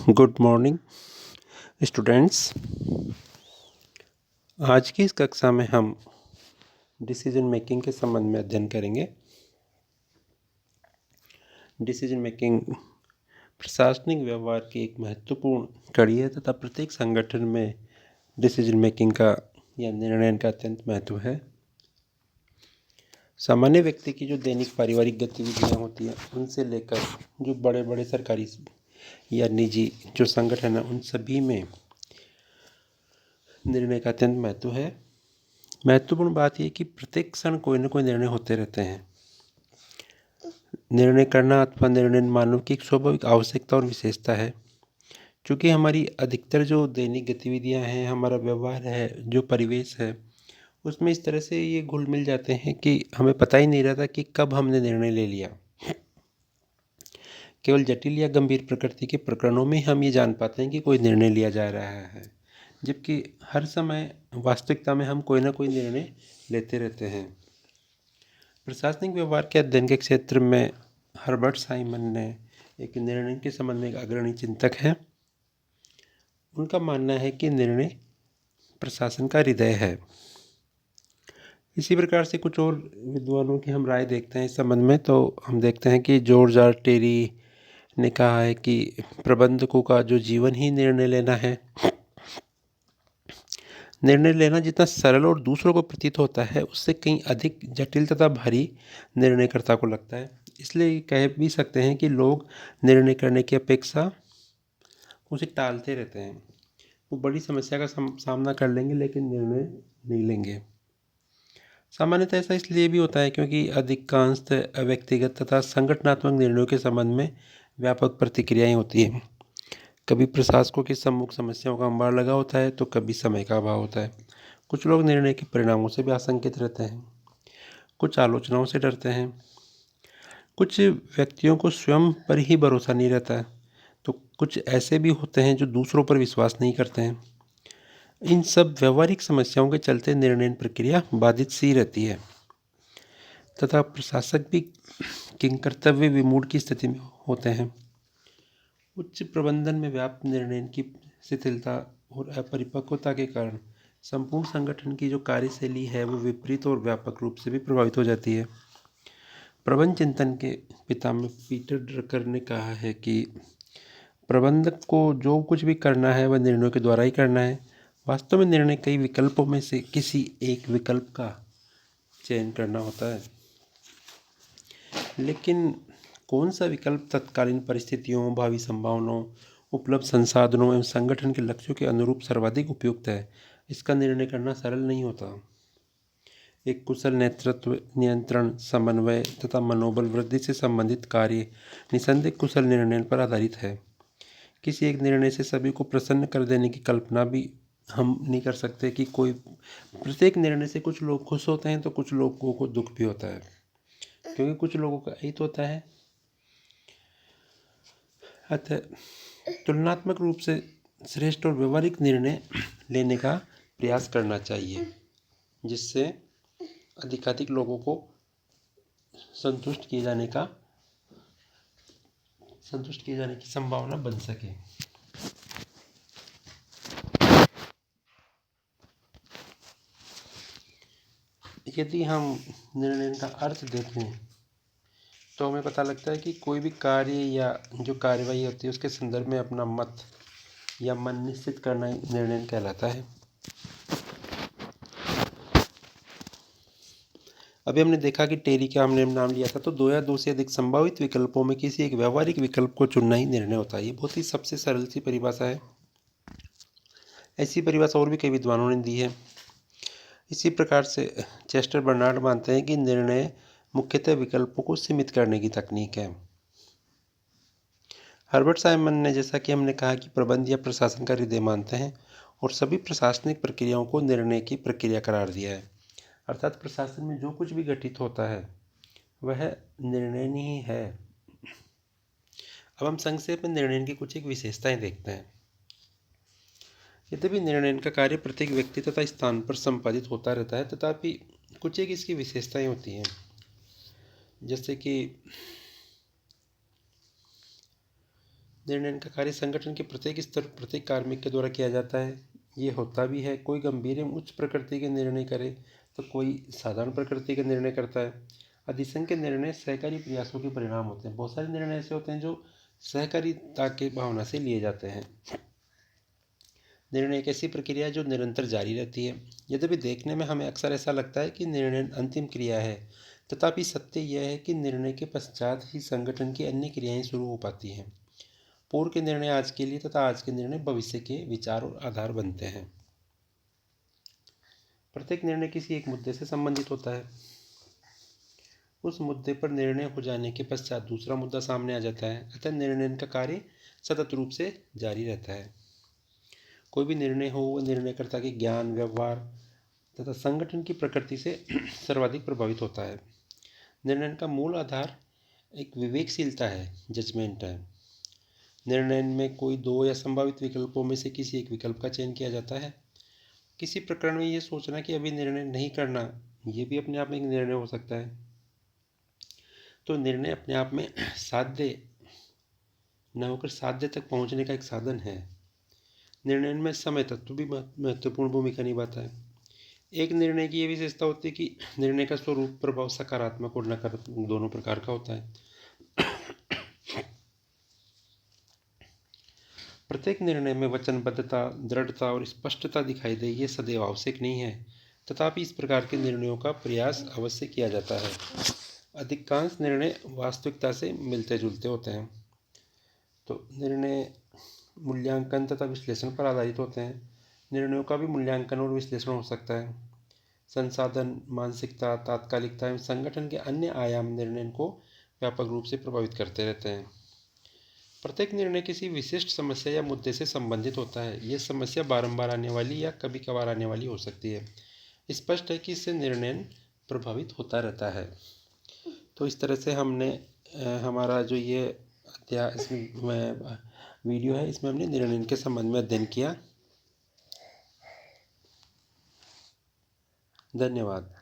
Good morning students. आज की इस कक्षा में हम डिसीजन मेकिंग के संबंध में अध्ययन करेंगे। डिसीजन मेकिंग प्रशासनिक व्यवहार की एक महत्वपूर्ण कड़ी है तथा प्रत्येक संगठन में डिसीजन मेकिंग का या निर्णय का अत्यंत महत्व है। सामान्य व्यक्ति की जो दैनिक पारिवारिक गतिविधियाँ होती हैं उनसे लेकर जो बड़े बड़े सरकारी या निजी जो संगठन हैं उन सभी में निर्णय का अत्यंत महत्व है। महत्वपूर्ण बात यह कि प्रत्येक क्षण कोई न कोई निर्णय होते रहते हैं। निर्णय करना अथवा निर्णय मानव की एक स्वाभाविक आवश्यकता और विशेषता है। क्योंकि हमारी अधिकतर जो दैनिक गतिविधियां हैं, हमारा व्यवहार है, जो परिवेश है, उसमें इस तरह से ये घुल मिल जाते हैं कि हमें पता ही नहीं रहता कि कब हमने निर्णय ले लिया। केवल जटिल या गंभीर प्रकृति के प्रकरणों में हम ये जान पाते हैं कि कोई निर्णय लिया जा रहा है, जबकि हर समय वास्तविकता में हम कोई ना कोई निर्णय लेते रहते हैं। प्रशासनिक व्यवहार के अध्ययन के क्षेत्र में हर्बर्ट साइमन ने एक निर्णय के संबंध में एक अग्रणी चिंतक है। उनका मानना है कि निर्णय प्रशासन का हृदय है। इसी प्रकार से कुछ और विद्वानों की हम राय देखते हैं इस संबंध में, तो हम देखते हैं कि जॉर्ज आर टेरी ने कहा है कि प्रबंधकों का जो जीवन ही निर्णय लेना है। निर्णय लेना जितना सरल और दूसरों को प्रतीत होता है, उससे कहीं अधिक जटिल तथा भारी निर्णयकर्ता को लगता है। इसलिए कह भी सकते हैं कि लोग निर्णय करने की अपेक्षा उसे टालते रहते हैं। वो बड़ी समस्या का सामना कर लेंगे लेकिन निर्णय नहीं लेंगे। सामान्यतः ऐसा इसलिए भी होता है क्योंकि अधिकांशतः व्यक्तिगत तथा संगठनात्मक निर्णयों के संबंध में व्यापक प्रतिक्रियाएं होती हैं। कभी प्रशासकों की सम्मुख समस्याओं का अंबार लगा होता है तो कभी समय का अभाव होता है। कुछ लोग निर्णय के परिणामों से भी आशंकित रहते हैं, कुछ आलोचनाओं से डरते हैं, कुछ व्यक्तियों को स्वयं पर ही भरोसा नहीं रहता है, तो कुछ ऐसे भी होते हैं जो दूसरों पर विश्वास नहीं करते हैं। इन सब व्यवहारिक समस्याओं के चलते निर्णय प्रक्रिया बाधित सी रहती है तथा प्रशासक भी किंकर्तव्य विमूढ़ की स्थिति में होते हैं। उच्च प्रबंधन में व्याप्त निर्णय की शिथिलता और अपरिपक्वता के कारण संपूर्ण संगठन की जो कार्यशैली है वो विपरीत और व्यापक रूप से भी प्रभावित हो जाती है। प्रबंध चिंतन के पितामह पीटर ड्रकर ने कहा है कि प्रबंधक को जो कुछ भी करना है वह निर्णयों के द्वारा ही करना है। वास्तव में निर्णय कई विकल्पों में से किसी एक विकल्प का चयन करना होता है, लेकिन कौन सा विकल्प तत्कालीन परिस्थितियों, भावी संभावनाओं, उपलब्ध संसाधनों एवं संगठन के लक्ष्यों के अनुरूप सर्वाधिक उपयुक्त है, इसका निर्णय करना सरल नहीं होता। एक कुशल नेतृत्व, नियंत्रण, समन्वय तथा मनोबल वृद्धि से संबंधित कार्य निसंदेह कुशल निर्णय पर आधारित है। किसी एक निर्णय से सभी को प्रसन्न कर देने की कल्पना भी हम नहीं कर सकते कि प्रत्येक निर्णय से कुछ लोग खुश होते हैं तो कुछ लोगों को दुख भी होता है, क्योंकि कुछ लोगों का हित होता है। अतः तुलनात्मक रूप से श्रेष्ठ और व्यवहारिक निर्णय लेने का प्रयास करना चाहिए, जिससे अधिकाधिक लोगों को संतुष्ट किए जाने की संभावना बन सके। यदि हम निर्णय का अर्थ देखें तो हमें पता लगता है कि कोई भी कार्य या जो कार्यवाही होती है उसके संदर्भ में अपना मत या मन निश्चित करना निर्णय कहलाता है। अभी हमने देखा कि टेरी का हमने नाम लिया था, तो दो या दो से अधिक संभावित विकल्पों में किसी एक व्यवहारिक विकल्प को चुनना ही निर्णय होता है। ये बहुत ही सबसे सरल सी परिभाषा है। ऐसी परिभाषा और भी कई विद्वानों ने दी है। इसी प्रकार से चेस्टर बर्नार्ड मानते हैं कि निर्णय मुख्यतः विकल्पों को सीमित करने की तकनीक है। हर्बर्ट साइमन ने, जैसा कि हमने कहा, कि प्रबंध या प्रशासन का हृदय मानते हैं और सभी प्रशासनिक प्रक्रियाओं को निर्णय की प्रक्रिया करार दिया है। अर्थात प्रशासन में जो कुछ भी घटित होता है वह निर्णय ही है। अब हम संक्षेप में निर्णय की कुछ एक विशेषताएं देखते हैं। यद्यपि निर्णय का कार्य प्रत्येक व्यक्ति तथा स्थान पर संपादित होता रहता है, तथापि कुछ एक इसकी विशेषताएं होती हैं, जैसे कि निर्णय का कार्य संगठन के प्रत्येक स्तर प्रत्येक कार्मिक के द्वारा किया जाता है। ये होता भी है। कोई गंभीर एवं उच्च प्रकृति के निर्णय करे तो कोई साधारण प्रकृति के निर्णय करता है। अधिसंख्य निर्णय सहकारी प्रयासों के परिणाम होते हैं। बहुत सारे निर्णय ऐसे होते हैं जो सहकारिता की भावना से लिए जाते हैं। निर्णय एक ऐसी प्रक्रिया है जो निरंतर जारी रहती है। यद्यपि देखने में हमें अक्सर ऐसा लगता है कि निर्णय अंतिम क्रिया है, तथापि सत्य यह है कि निर्णय के पश्चात ही संगठन की अन्य क्रियाएं शुरू हो पाती हैं। पूर्व के निर्णय आज के लिए तथा आज के निर्णय भविष्य के विचार और आधार बनते हैं। प्रत्येक निर्णय किसी एक मुद्दे से संबंधित होता है। उस मुद्दे पर निर्णय हो जाने के पश्चात दूसरा मुद्दा सामने आ जाता है। अतः निर्णय का कार्य सतत रूप से जारी रहता है। कोई भी निर्णय हो वह निर्णयकर्ता के ज्ञान, व्यवहार तथा संगठन की प्रकृति से सर्वाधिक प्रभावित होता है। निर्णय का मूल आधार एक विवेकशीलता है, जजमेंट है। निर्णय में कोई दो या संभावित विकल्पों में से किसी एक विकल्प का चयन किया जाता है। किसी प्रकरण में ये सोचना कि अभी निर्णय नहीं करना, ये भी अपने आप में एक निर्णय हो सकता है। तो निर्णय अपने आप में साध्य न होकर साध्य तक पहुंचने का एक साधन है। निर्णय में समय तत्व भी महत्वपूर्ण भूमिका निभाता है। एक निर्णय की ये विशेषता होती है कि निर्णय का स्वरूप प्रभाव सकारात्मक और नकारात्मक दोनों प्रकार का होता है। प्रत्येक निर्णय में वचनबद्धता, दृढ़ता और स्पष्टता दिखाई दे, ये सदैव आवश्यक नहीं है, तथापि इस प्रकार के निर्णयों का प्रयास अवश्य किया जाता है। अधिकांश निर्णय वास्तविकता से मिलते जुलते होते हैं। तो निर्णय मूल्यांकन तथा विश्लेषण पर आधारित होते हैं। निर्णयों का भी मूल्यांकन और विश्लेषण हो सकता है। संसाधन, मानसिकता, तात्कालिकता एवं संगठन के अन्य आयाम निर्णय को व्यापक रूप से प्रभावित करते रहते हैं। प्रत्येक निर्णय किसी विशिष्ट समस्या या मुद्दे से संबंधित होता है। यह समस्या बारंबार आने वाली या कभी कभार आने वाली हो सकती है। स्पष्ट है कि इससे निर्णय प्रभावित होता रहता है। तो इस तरह से हमने हमारा जो ये अध्याय इसमें वीडियो है, इसमें हमने निर्णय के संबंध में अध्ययन किया। धन्यवाद।